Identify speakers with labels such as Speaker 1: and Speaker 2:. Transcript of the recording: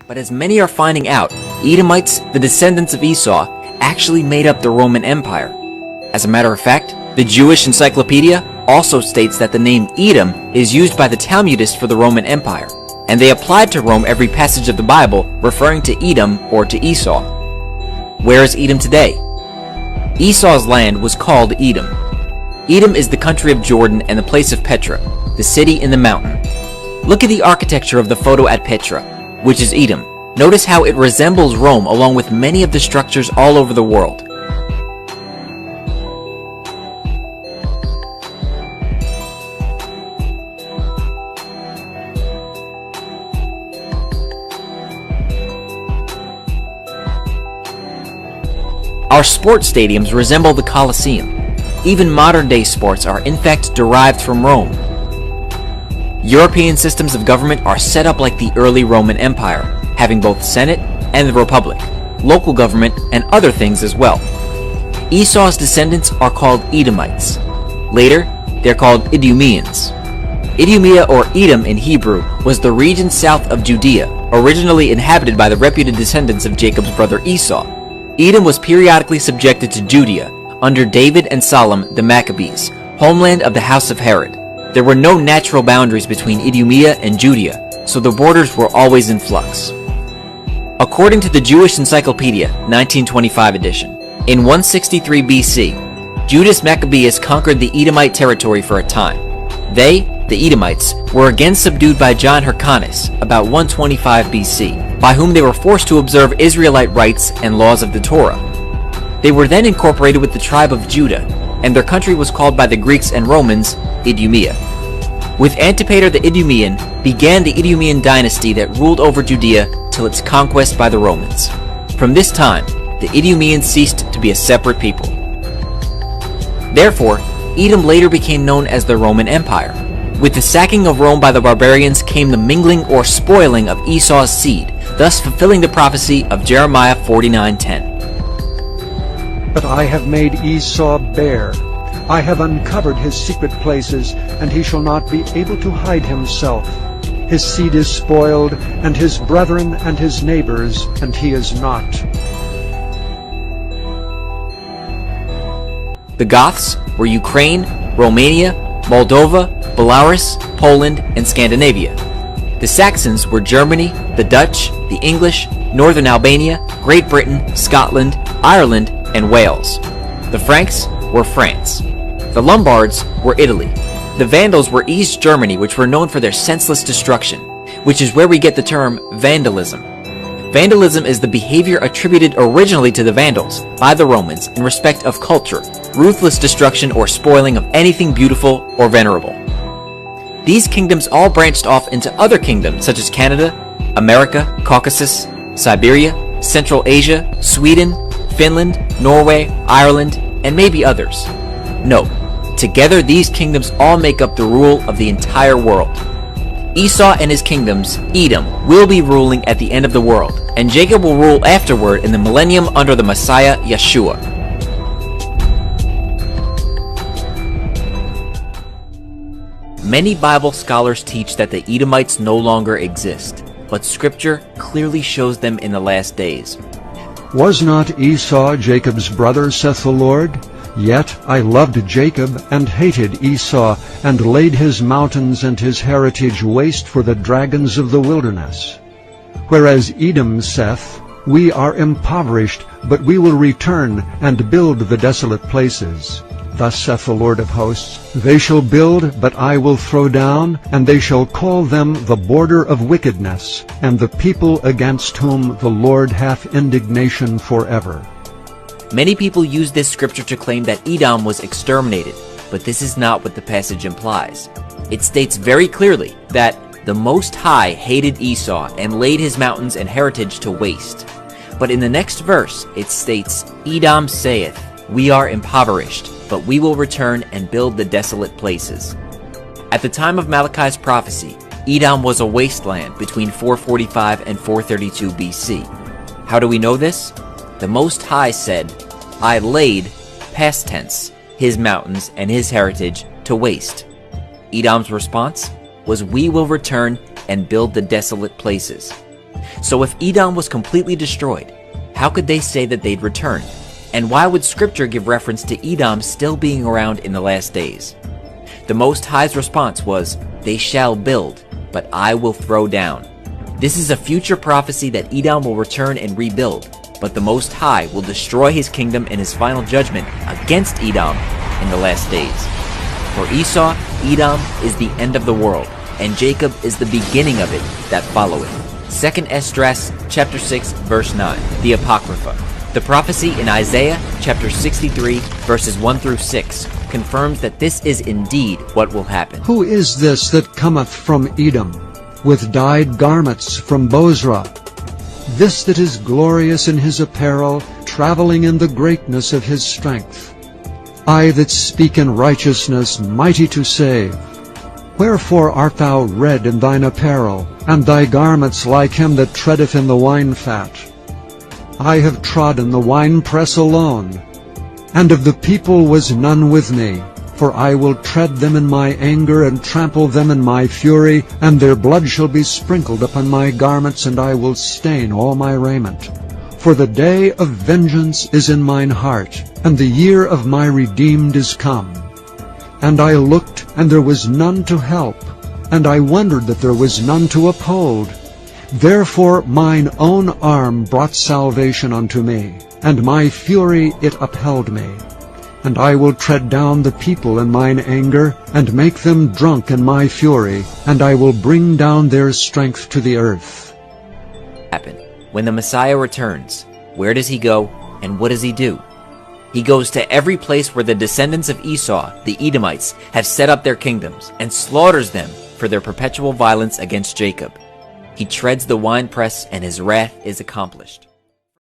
Speaker 1: But as many are finding out, Edomites, the descendants of Esau, actually made up the Roman Empire. As a matter of fact, the Jewish Encyclopedia also states that the name Edom is used by the Talmudists for the Roman Empire, and they applied to Rome every passage of the Bible referring to Edom or to Esau. Where is Edom today? Esau's land was called Edom. Edom is the country of Jordan and the place of Petra, the city in the mountain. Look at the architecture of the photo at Petra, which is Edom. Notice how it resembles Rome along with many of the structures all over the world. Our sports stadiums resemble the Colosseum. Even modern-day sports are in fact derived from Rome. European systems of government are set up like the early Roman Empire, having both Senate and the Republic, local government, and other things as well. Esau's descendants are called Edomites. Later, they're called Idumeans. Idumea or Edom in Hebrew was the region south of Judea, originally inhabited by the reputed descendants of Jacob's brother Esau. Edom was periodically subjected to Judea under David and Solomon the Maccabees, homeland of the house of Herod. There were no natural boundaries between Idumea and Judea, so the borders were always in flux. According to the Jewish Encyclopedia, 1925 edition, in 163 BC, Judas Maccabeus conquered the Edomite territory for a time. They, the Edomites, were again subdued by John Hyrcanus about 125 BC, by whom they were forced to observe Israelite rites and laws of the Torah. They were then incorporated with the tribe of Judah, and their country was called by the Greeks and Romans Idumea. With Antipater the Idumean began the Idumean dynasty that ruled over Judea till its conquest by the Romans. From this time, the Idumeans ceased to be a separate people. Therefore, Edom later became known as the Roman Empire. With the sacking of Rome by the barbarians came the mingling or spoiling of Esau's seed, thus fulfilling the prophecy of Jeremiah 49:10.
Speaker 2: But I have made Esau bare. I have uncovered his secret places, and he shall not be able to hide himself. His seed is spoiled, and his brethren and his neighbors, and he is not.
Speaker 1: The Goths were Ukraine, Romania, Moldova, Belarus, Poland, and Scandinavia. The Saxons were Germany, the Dutch, the English, Northern Albania, Great Britain, Scotland, Ireland, and Wales. The Franks were France. The Lombards were Italy. The Vandals were East Germany, which were known for their senseless destruction, which is where we get the term vandalism. Vandalism is the behavior attributed originally to the Vandals by the Romans in respect of culture, ruthless destruction or spoiling of anything beautiful or venerable. These kingdoms all branched off into other kingdoms such as Canada, America, Caucasus, Siberia, Central Asia, Sweden, Finland, Norway, Ireland, and maybe others. No, together these kingdoms all make up the rule of the entire world. Esau and his kingdoms, Edom, will be ruling at the end of the world, and Jacob will rule afterward in the millennium under the Messiah, Yeshua. Many Bible scholars teach that the Edomites no longer exist, but Scripture clearly shows them in the last days.
Speaker 2: Was not Esau Jacob's brother, saith the Lord? Yet I loved Jacob, and hated Esau, and laid his mountains and his heritage waste for the dragons of the wilderness. Whereas Edom saith, We are impoverished, but we will return, and build the desolate places. Thus saith the Lord of hosts, They shall build, but I will throw down, and they shall call them the border of wickedness, and the people against whom the Lord hath indignation forever.
Speaker 1: Many people use this scripture to claim that Edom was exterminated, but this is not what the passage implies. It states very clearly that the Most High hated Esau and laid his mountains and heritage to waste. But in the next verse, it states, Edom saith, We are impoverished, but we will return and build the desolate places. At the time of Malachi's prophecy, Edom was a wasteland between 445 and 432 BC. How do we know this? The Most High said, I laid, past tense, his mountains and his heritage to waste. Edom's response was, We will return and build the desolate places. So if Edom was completely destroyed, how could they say that they'd return? And why would Scripture give reference to Edom still being around in the last days? The Most High's response was, "They shall build, but I will throw down." This is a future prophecy that Edom will return and rebuild, but the Most High will destroy his kingdom in his final judgment against Edom in the last days. For Esau, Edom is the end of the world, and Jacob is the beginning of it that followeth. 2 Esdras chapter 6 verse 9, the Apocrypha. The prophecy in Isaiah chapter 63 verses 1 through 6 confirms that this is indeed what will happen.
Speaker 2: Who is this that cometh from Edom, with dyed garments from Bozrah? This that is glorious in his apparel, traveling in the greatness of his strength. I that speak in righteousness, mighty to save. Wherefore art thou red in thine apparel, and thy garments like him that treadeth in the wine fat? I have trodden the winepress alone, and of the people was none with me. For I will tread them in my anger, and trample them in my fury, and their blood shall be sprinkled upon my garments, and I will stain all my raiment. For the day of vengeance is in mine heart, and the year of my redeemed is come. And I looked, and there was none to help, and I wondered that there was none to uphold. Therefore mine own arm brought salvation unto me, and my fury it upheld me. And I will tread down the people in mine anger, and make them drunk in my fury, and I will bring down their strength to the earth.
Speaker 1: When the Messiah returns, where does he go, and what does he do? He goes to every place where the descendants of Esau, the Edomites, have set up their kingdoms, and slaughters them for their perpetual violence against Jacob. He treads the winepress, and his wrath is accomplished.